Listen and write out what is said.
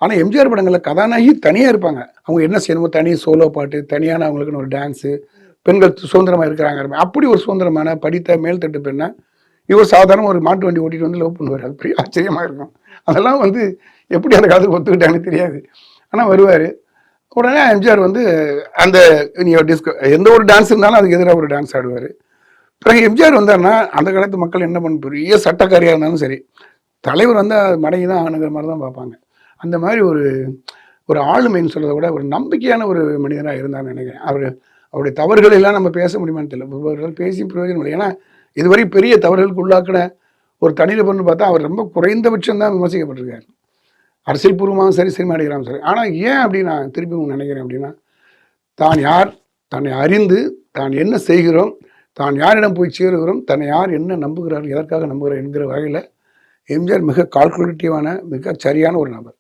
ஆனால் எம்ஜிஆர் படங்களில் கதாநாயகி தனியாக இருப்பாங்க. அவங்க என்ன செய்யணுமோ தனி சோலோ பாட்டு, தனியான அவங்களுக்குன்னு ஒரு டான்ஸு, பெண்கள் சுதந்திரமாக இருக்கிறாங்க. அப்படி ஒரு சுதந்திரமான படித்த மேல்தட்டு பெண்ணை இவர் சாதாரண ஒரு மாட்டு வண்டி ஓட்டிட்டு வந்து லவ் பண்ணுவார். அது பெரிய ஆச்சரியமா இருக்கும். அதெல்லாம் வந்து எப்படி அந்த காலத்துக்கு ஒத்துக்கிட்டாங்கன்னு தெரியாது. ஆனால் வருவார். உடனே எம்ஜிஆர் வந்து அந்த டிஸ்கோ எந்த ஒரு டான்ஸ் இருந்தாலும் அதுக்கு எதிராக ஒரு டான்ஸ் ஆடுவார். பிறகு எம்ஜிஆர் வந்தாருன்னா அந்த காலத்து மக்கள் என்ன பண்ண பெரிய சட்டக்காரியாக இருந்தாலும் சரி, தலைவர் வந்து மடங்கி தான் ஆகணுங்கிற மாதிரி தான் பார்ப்பாங்க. அந்த மாதிரி ஒரு ஒரு ஆளுமைன்னு சொல்றதை விட ஒரு நம்பிக்கையான ஒரு மனிதனாக இருந்தான்னு நினைக்கிறேன். அவருடைய தவறுகள் எல்லாம் நம்ம பேச முடியுமான்னு தெரியல. பேசி பிரயோஜனம் இல்லை. ஏன்னா இதுவரை பெரிய தவறுகளுக்கு உள்ளாக்கின ஒரு தனிநபர்னு பார்த்தா அவர் ரொம்ப குறைந்தபட்சம் தான் விமர்சிக்கப்பட்டிருக்காரு. அரசியல் பூர்வமாகவும் சரி, சினிமா நடிகராகவும் சரி. ஆனால் ஏன் அப்படி நான் திருப்பி நினைக்கிறேன் அப்படின்னா, தான் யார், தன்னை அறிந்து தான் என்ன செய்கிறோம், தான் யாரிடம் போய் சேருகிறோம், தன்னை யார் என்ன நம்புகிறார், எதற்காக நம்புகிறார் என்கிற வகையில் எம்ஜிஆர் மிக கால்குலேட்டிவான, மிக சரியான ஒரு நபர்.